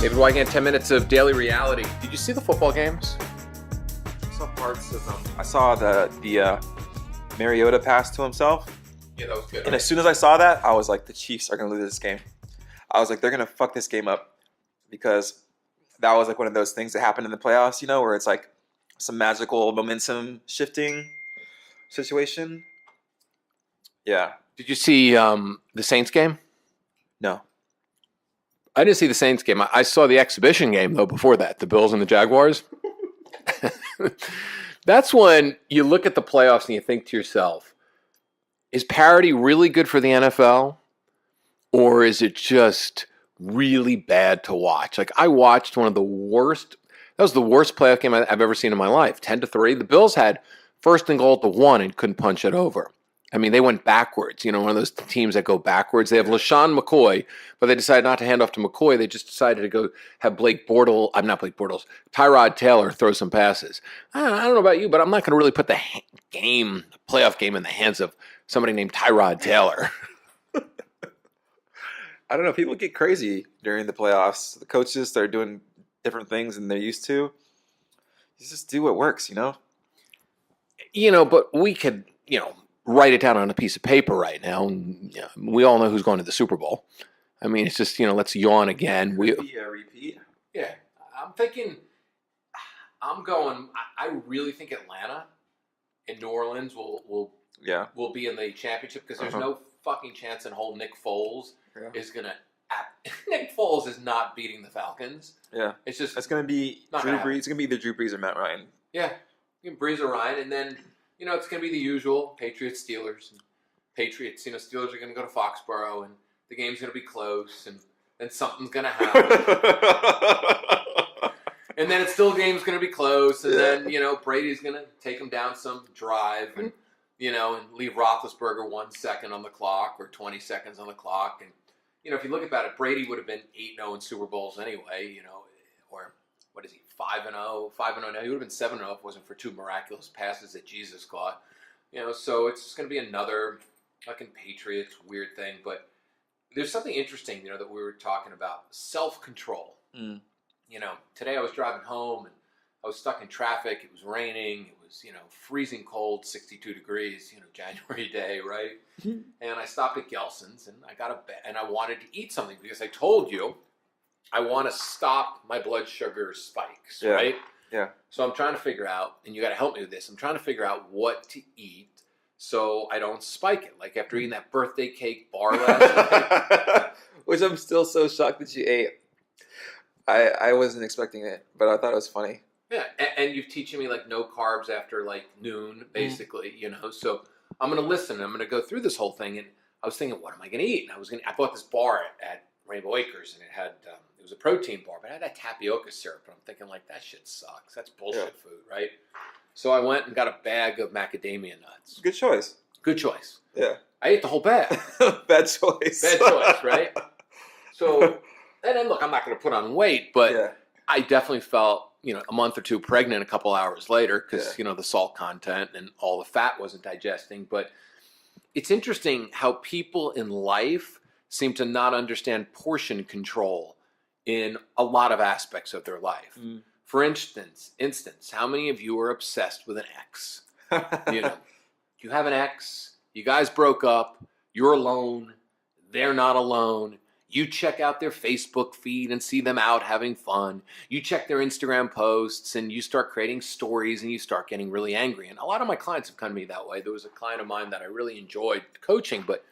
David Wygant, 10 minutes of daily reality. Did you see the football games? I saw parts of them. I saw the Mariota pass to himself. Yeah, that was good. And as soon as I saw that, I was like, the Chiefs are going to lose this game. I was like, they're going to fuck this game up. Because that was like one of those things that happened in the playoffs, where it's like some magical momentum shifting situation. Yeah. Did you see the Saints game? No. I didn't see the Saints game. I saw the exhibition game, though, before that, the Bills and the Jaguars. That's when you look at the playoffs and you think to yourself, is parity really good for the NFL? Or is it just really bad to watch? Like, I watched one of the worst, that was the worst playoff game I've ever seen in my life, 10-3. The Bills had first and goal at the 1 and couldn't punch it over. I mean, they went backwards, one of those teams that go backwards. They have LaShawn McCoy, but they decided not to hand off to McCoy. They just decided to go have Tyrod Taylor throw some passes. I don't know about you, but I'm not going to really put the playoff game in the hands of somebody named Tyrod Taylor. I don't know. People get crazy during the playoffs. The coaches start doing different things than they're used to. You just do what works, But we could, write it down on a piece of paper right now. And, we all know who's going to the Super Bowl. I mean, it's just, let's yawn again. Repeat. Yeah. I really think Atlanta and New Orleans will be in the championship because there's no fucking chance in hell Nick Foles is going to – Nick Foles is not beating the Falcons. Yeah. It's just – It's going to be Drew Brees. It's going to be either Drew Brees or Matt Ryan. Yeah. You can Brees or Ryan, and then – it's going to be the usual Patriots, Steelers. And Patriots, Steelers are going to go to Foxborough, and the game's going to be close, and then something's going to happen. And then game's going to be close, and then, Brady's going to take them down some drive, and, and leave Roethlisberger 1 second on the clock or 20 seconds on the clock. And, if you look about it, Brady would have been 8-0 in Super Bowls anyway, or what is he, 5-0? 5-0 now. He would have been 7-0 if it wasn't for 2 miraculous passes that Jesus caught. So it's just going to be another fucking Patriots weird thing. But there's something interesting, that we were talking about. Self-control. Mm. Today I was driving home and I was stuck in traffic. It was raining. It was, freezing cold, 62 degrees, January day, right? And I stopped at Gelson's and I got and I wanted to eat something because I told you I want to stop my blood sugar spikes, right? Yeah. So I'm trying to figure out, and you got to help me with this, I'm trying to figure out what to eat so I don't spike it. Like after eating that birthday cake bar last night. Which I'm still so shocked that you ate. I wasn't expecting it, but I thought it was funny. Yeah, and you're teaching me like no carbs after like noon, basically, So I'm going to listen. I'm going to go through this whole thing, and I was thinking, what am I going to eat? And I bought this bar at Rainbow Acres, and it had it was a protein bar, but it had that tapioca syrup, and I'm thinking like that shit sucks. That's bullshit food, right? So I went and got a bag of macadamia nuts. Good choice. Yeah. I ate the whole bag. Bad choice. Right? So, and then look, I'm not going to put on weight, but I definitely felt, a month or two pregnant a couple hours later because, the salt content and all the fat wasn't digesting. But it's interesting how people in life seem to not understand portion control in a lot of aspects of their life. Mm. For instance, how many of you are obsessed with an ex? You have an ex, you guys broke up, you're alone, they're not alone. You check out their Facebook feed and see them out having fun. You check their Instagram posts and you start creating stories and you start getting really angry. And a lot of my clients have come to me that way. There was a client of mine that I really enjoyed coaching, but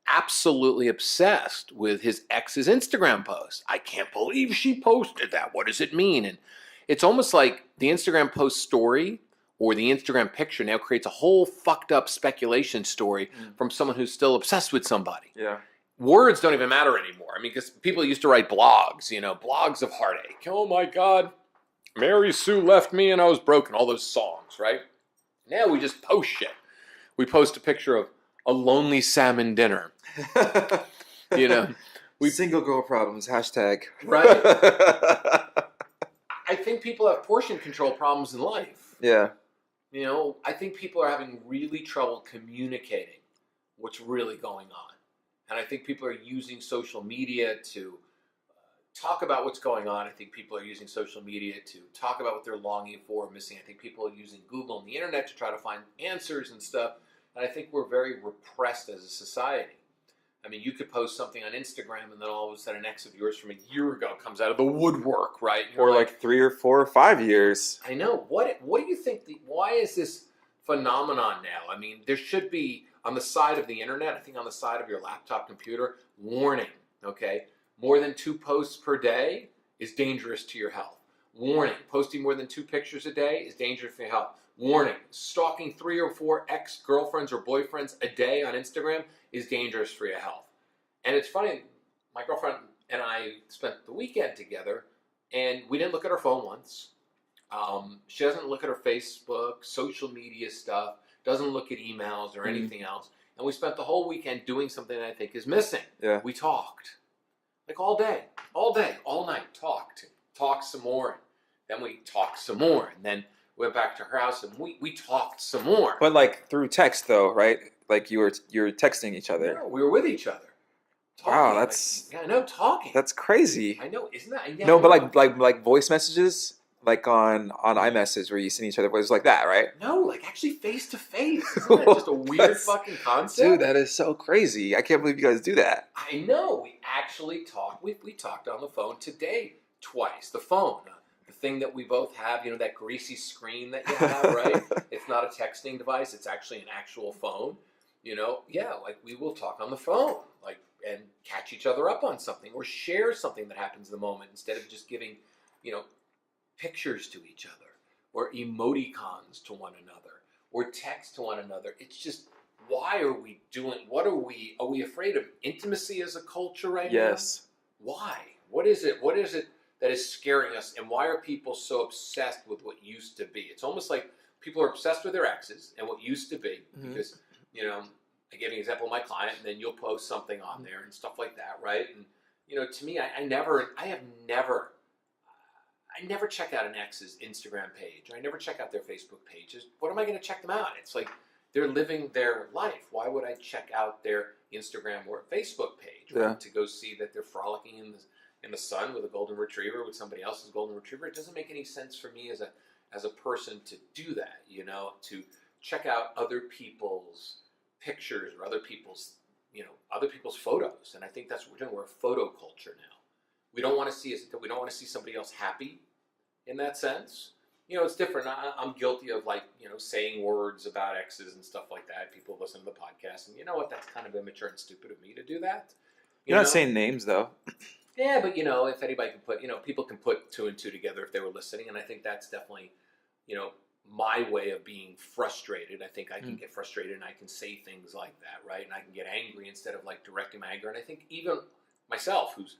absolutely obsessed with his ex's Instagram post. I can't believe she posted that. What does it mean? And it's almost like the Instagram post story or the Instagram picture now creates a whole fucked up speculation story from someone who's still obsessed with somebody. Yeah. Words don't even matter anymore. I mean, because people used to write blogs, blogs of heartache. Oh my God, Mary Sue left me and I was broken. All those songs, right? Now we just post shit. We post a picture of a lonely salmon dinner. Single girl problems, hashtag. Right? I think people have portion control problems in life. Yeah. I think people are having really trouble communicating what's really going on. And I think people are using social media to talk about what's going on. I think people are using social media to talk about what they're longing for or missing. I think people are using Google and the internet to try to find answers and stuff. And I think we're very repressed as a society. I mean, you could post something on Instagram and then all of a sudden an ex of yours from a year ago comes out of the woodwork, right? Or like 3 or 4 or 5 years. I know. What do you think? Why is this phenomenon now? I mean, there should be on the side of the internet, I think on the side of your laptop computer, warning, okay? More than 2 posts per day is dangerous to your health. Warning, posting more than 2 pictures a day is dangerous for your health. Warning, stalking 3 or 4 ex-girlfriends or boyfriends a day on Instagram is dangerous for your health. And it's funny, my girlfriend and I spent the weekend together, and we didn't look at our phone once. She doesn't look at her Facebook, social media stuff, doesn't look at emails or anything else. And we spent the whole weekend doing something that I think is missing. Yeah. We talked. Like all day, all night, talked some more. Then we talked some more. And then went back to her house and we talked some more. But like through text though, right? Like you're texting each other. No, we were with each other. Talking. Wow, that's I know, talking. That's crazy. I know, isn't that? Yeah, no, but like voice messages, like on iMessage where you send each other voices like that, right? No, like actually face to face. Isn't that just a weird fucking concept? Dude, that is so crazy. I can't believe you guys do that. I know. We actually talked. We talked on the phone today twice. The phone. The thing that we both have, that greasy screen that you have, right? It's not a texting device. It's actually an actual phone. Yeah, like we will talk on the phone, like, and catch each other up on something or share something that happens in the moment instead of just giving, pictures to each other or emoticons to one another or text to one another. It's just, why are we doing, are we afraid of intimacy as a culture right now? Yes. Why? What is it that is scaring us, and why are people so obsessed with what used to be? It's almost like people are obsessed with their exes and what used to be, because, I gave an example of my client, and then you'll post something on there and stuff like that, right? And, to me, I never check out an ex's Instagram page, or I never check out their Facebook pages. What am I going to check them out? It's like they're living their life. Why would I check out their Instagram or Facebook page, right? Yeah. To go see that they're frolicking in the sun with a golden retriever, with somebody else's golden retriever? It doesn't make any sense for me as a person to do that, to check out other people's pictures or other people's photos. And I think that's what we're doing. We're a photo culture now. We don't want to see somebody else happy in that sense. It's different. I'm guilty of saying words about exes and stuff like that. People listen to the podcast, and you know what? That's kind of immature and stupid of me to do that. You're not saying names though. Yeah, but if anybody can put, people can put 2 and 2 together if they were listening, and I think that's definitely, my way of being frustrated. I think I can get frustrated and I can say things like that, right? And I can get angry instead of directing my anger. And I think even myself, who's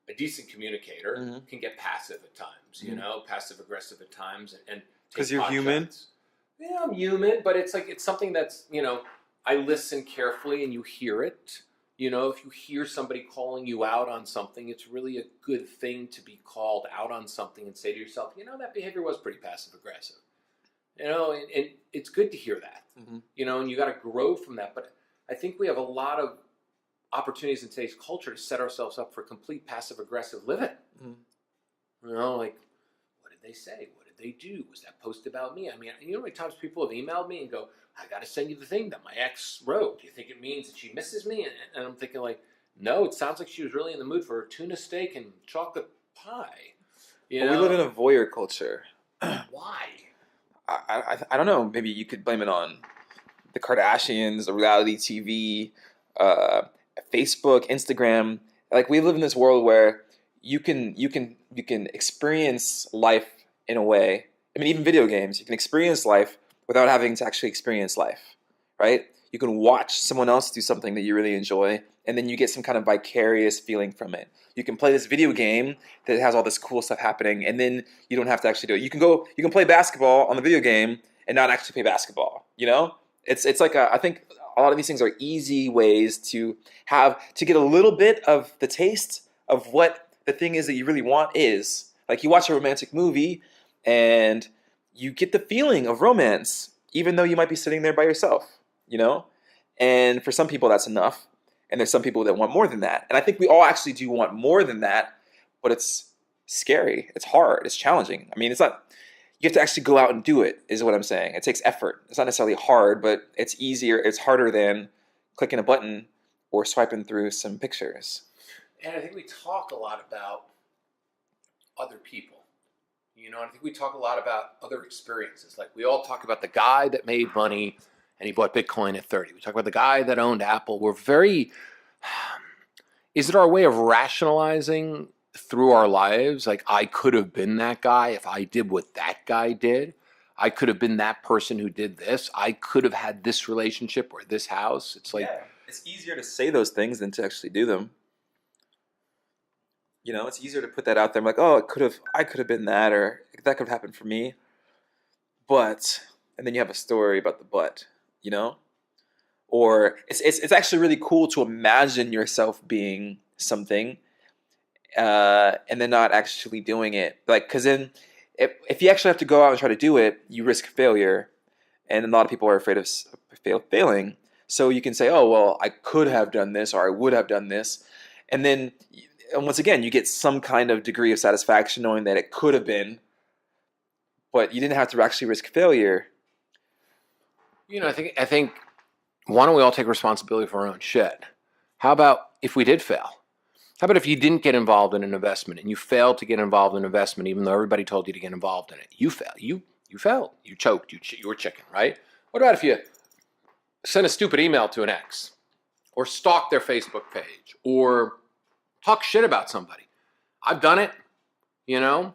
a decent communicator, can get passive at times, passive aggressive at times, and because you're human. Yeah, I'm human, but it's something that's, I listen carefully and you hear it. If you hear somebody calling you out on something, it's really a good thing to be called out on something and say to yourself, that behavior was pretty passive aggressive. And it's good to hear that, and you got to grow from that. But I think we have a lot of opportunities in today's culture to set ourselves up for complete passive aggressive living. Like, what did they say? What did they do? Was that post about me? I mean, how many times people have emailed me and go, I got to send you the thing that my ex wrote. Do you think it means that she misses me? And I'm thinking no, it sounds like she was really in the mood for a tuna steak and chocolate pie. We live in a voyeur culture. Why? I don't know. Maybe you could blame it on the Kardashians, the reality TV, Facebook, Instagram. Like, we live in this world where you can experience life in a way. I mean, even video games, you can experience life without having to actually experience life, right? You can watch someone else do something that you really enjoy, and then you get some kind of vicarious feeling from it. You can play this video game that has all this cool stuff happening, and then you don't have to actually do it. You can play basketball on the video game and not actually play basketball. It's like I think a lot of these things are easy ways to get a little bit of the taste of what the thing is that you really want is. Like, you watch a romantic movie and you get the feeling of romance, even though you might be sitting there by yourself, And for some people, that's enough. And there's some people that want more than that. And I think we all actually do want more than that. but it's scary. It's hard. It's challenging. I mean, it's not. You have to actually go out and do it, is what I'm saying. It takes effort. It's not necessarily hard, but it's easier. It's harder than clicking a button or swiping through some pictures. And I think we talk a lot about other people. You know, I think we talk a lot about other experiences. Like we all talk about the guy that made money and he bought Bitcoin at 30. We talk about the guy that owned Apple. We're very, is it our way of rationalizing through our lives? Like I could have been that guy if I did what that guy did. I could have been that person who did this. I could have had this relationship or this house. It's like, it's easier to say those things than to actually do them. You know, it's easier to put that out there. I'm like, oh, I could have been that, or that could have happened for me. But, and then you have a story about the but, you know? Or it's actually really cool to imagine yourself being something, and then not actually doing it. Like, because then if you actually have to go out and try to do it, you risk failure. And a lot of people are afraid of failing. So you can say, oh, well, I could have done this, or I would have done this. And then, and once again, you get some kind of degree of satisfaction knowing that it could have been, but you didn't have to actually risk failure. you know, I think why don't we all take responsibility for our own shit? How about if we did fail? How about if you didn't get involved in an investment and you failed to get involved in an investment even though everybody told you to get involved in it? You failed. You failed. You choked. You were chicken, right? What about if you sent a stupid email to an ex or stalked their Facebook page or talk shit about somebody? I've done it, you know?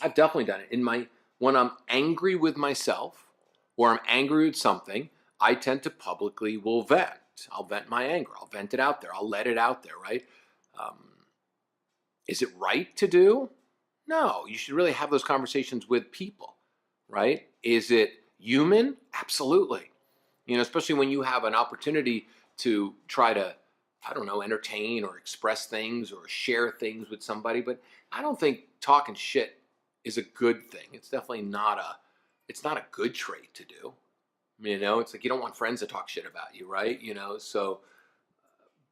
I've definitely done it. When I'm angry with myself or I'm angry with something, I tend to publicly will vent. I'll vent my anger. I'll vent it out there. I'll let it out there, right? Is it right to do? No, you should really have those conversations with people, right? Is it human? Absolutely. You know, especially when you have an opportunity to try to, I don't know, entertain or express things or share things with somebody. But I don't think talking shit is a good thing. It's definitely not a good trait to do. You know, it's like you don't want friends to talk shit about you, right? You know, so,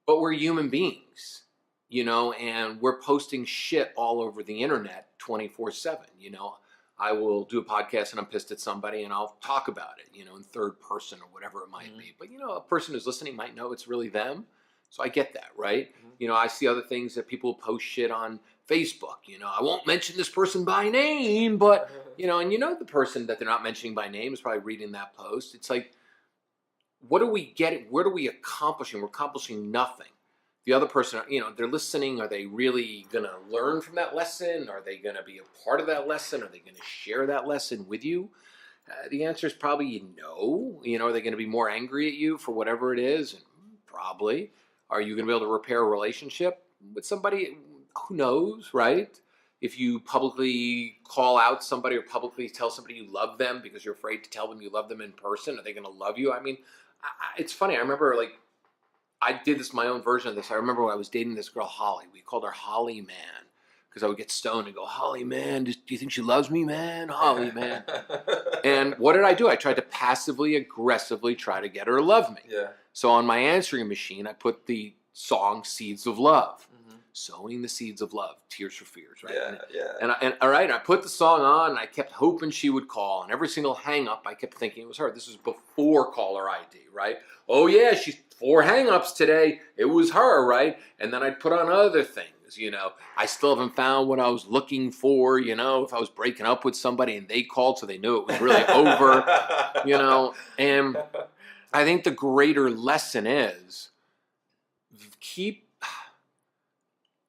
but we're human beings, you know, and we're posting shit all over the internet 24/7. You know, I will do a podcast and I'm pissed at somebody and I'll talk about it, you know, in third person or whatever it might be. But, you know, a person who's listening might know it's really them. So I get that, right? You know, I see other things that people post shit on Facebook. You know, I won't mention this person by name, but, you know, and you know the person that they're not mentioning by name is probably reading that post. It's like, what do we get? What are we accomplishing? We're accomplishing nothing. The other person, you know, they're listening. Are they really going to learn from that lesson? Are they going to be a part of that lesson? Are they going to share that lesson with you? The answer is probably no. You know, are they going to be more angry at you for whatever it is? And probably. Are you going to be able to repair a relationship with somebody? Who knows, right? If you publicly call out somebody or publicly tell somebody you love them because you're afraid to tell them you love them in person, are they going to love you? I mean, it's funny. I remember, like, I did this, my own version of this. I remember when I was dating this girl, Holly. We called her Holly Man because I would get stoned and go, Holly Man, do you think she loves me, man? Holly Man. And what did I do? I tried to passively, aggressively try to get her to love me. Yeah. So on my answering machine, I put the song Seeds of Love. Sowing the seeds of love, Tears for Fears, right? And all right, I put the song on, and I kept hoping she would call. And every single hang-up, I kept thinking it was her. This was before caller ID, right? Oh, yeah, she's 4 hang-ups today. It was her, right? And then I'd put on other things, you know. I still haven't found what I was looking for, you know, if I was breaking up with somebody and they called so they knew it was really over, you know. And I think the greater lesson is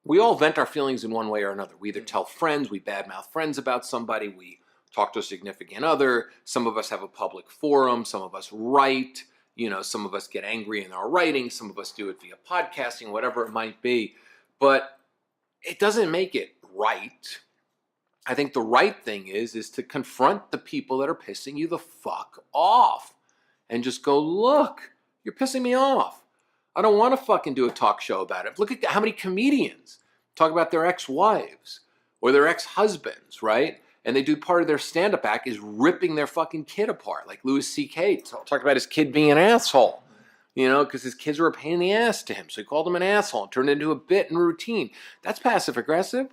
we all vent our feelings in one way or another. We either tell friends, we badmouth friends about somebody, we talk to a significant other. Some of us have a public forum. Some of us write. You know, some of us get angry in our writing. Some of us do it via podcasting, whatever it might be. But it doesn't make it right. I think the right thing is to confront the people that are pissing you the fuck off and just go, look, you're pissing me off. I don't want to fucking do a talk show about it. Look at how many comedians talk about their ex-wives or their ex-husbands, right? And they do part of their stand-up act is ripping their fucking kid apart. Like Louis C.K. talked about his kid being an asshole. you know, because his kids were a pain in the ass to him. So he called him an asshole and turned it into a bit and routine. That's passive aggressive,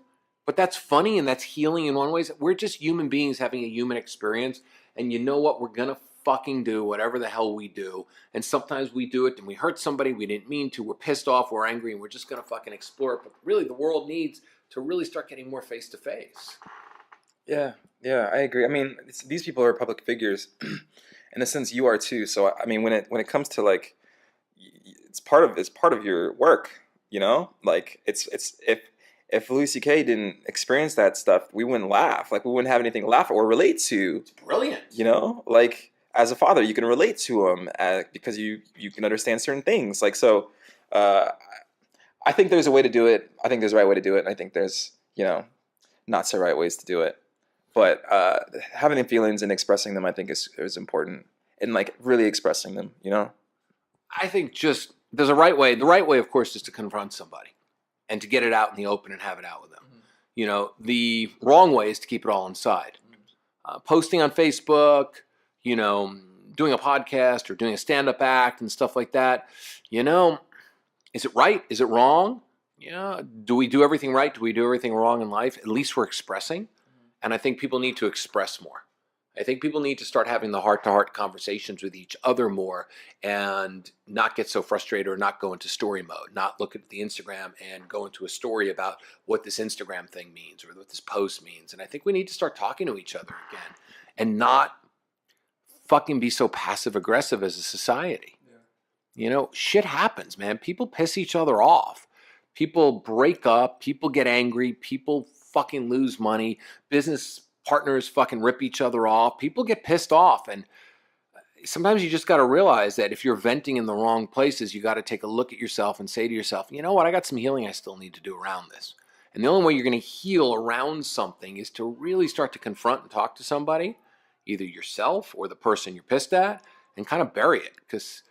but that's funny and that's healing in one way. We're just human beings having a human experience. And you know what? We're going to fucking do whatever the hell we do. And sometimes we do it and we hurt somebody we didn't mean to. We're pissed off, we're angry, and we're just going to fucking explore it. But really, the world needs to really start getting more face to face. Yeah, I agree. I mean, these people are public figures. In a sense, you are too. So I mean, when it comes to like, it's part of your work, you know. Like it's if Louis C.K. didn't experience that stuff, we wouldn't laugh. Like we wouldn't have anything to laugh or relate to. It's brilliant. You know, like as a father, you can relate to him because you can understand certain things. Like so, I think there's a way to do it. I think there's a right way to do it. And I think there's not so right ways to do it. But having the feelings and expressing them, I think is important. And like really expressing them, you know. I think just there's a right way. The right way, of course, is to confront somebody and to get it out in the open and have it out with them. Mm-hmm. You know, the wrong way is to keep it all inside. Posting on Facebook, you know, doing a podcast or doing a stand-up act and stuff like that. You know, is it right? Is it wrong? Yeah. Do we do everything right? Do we do everything wrong in life? At least we're expressing. And I think people need to express more. I think people need to start having the heart-to-heart conversations with each other more and not get so frustrated or not go into story mode, not look at the Instagram and go into a story about what this Instagram thing means or what this post means. And I think we need to start talking to each other again and not fucking be so passive-aggressive as a society. Yeah. You know, shit happens, man. People piss each other off. People break up. People get angry. People fucking lose money. Business partners fucking rip each other off. People get pissed off. And sometimes you just got to realize that if you're venting in the wrong places, you got to take a look at yourself and say to yourself, you know what, I got some healing I still need to do around this. And the only way you're going to heal around something is to really start to confront and talk to somebody, either yourself or the person you're pissed at, and kind of bury it. Because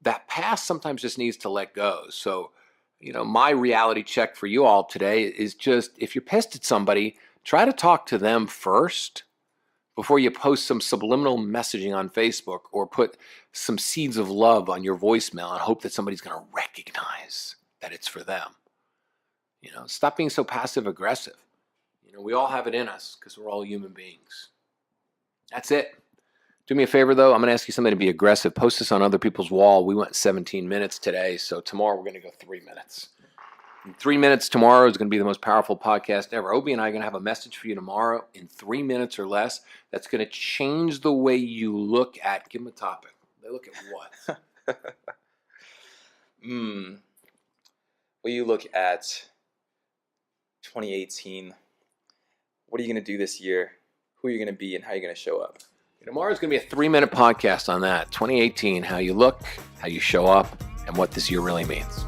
that past sometimes just needs to let go. So, you know, my reality check for you all today is just, if you're pissed at somebody, try to talk to them first before you post some subliminal messaging on Facebook or put some seeds of love on your voicemail and hope that somebody's going to recognize that it's for them. You know, stop being so passive aggressive. You know, we all have it in us because we're all human beings. That's it. Do me a favor, though. I'm going to ask you something to be aggressive. Post this on other people's wall. We went 17 minutes today, so tomorrow we're going to go 3 minutes. 3 minutes tomorrow is going to be the most powerful podcast ever. Obi and I are going to have a message for you tomorrow in 3 minutes or less that's going to change the way you look at, give them a topic. They look at what? Well, you look at 2018. What are you going to do this year? Who are you going to be and how are you going to show up? Tomorrow is going to be a 3-minute podcast on that. 2018, how you look, how you show up, and what this year really means.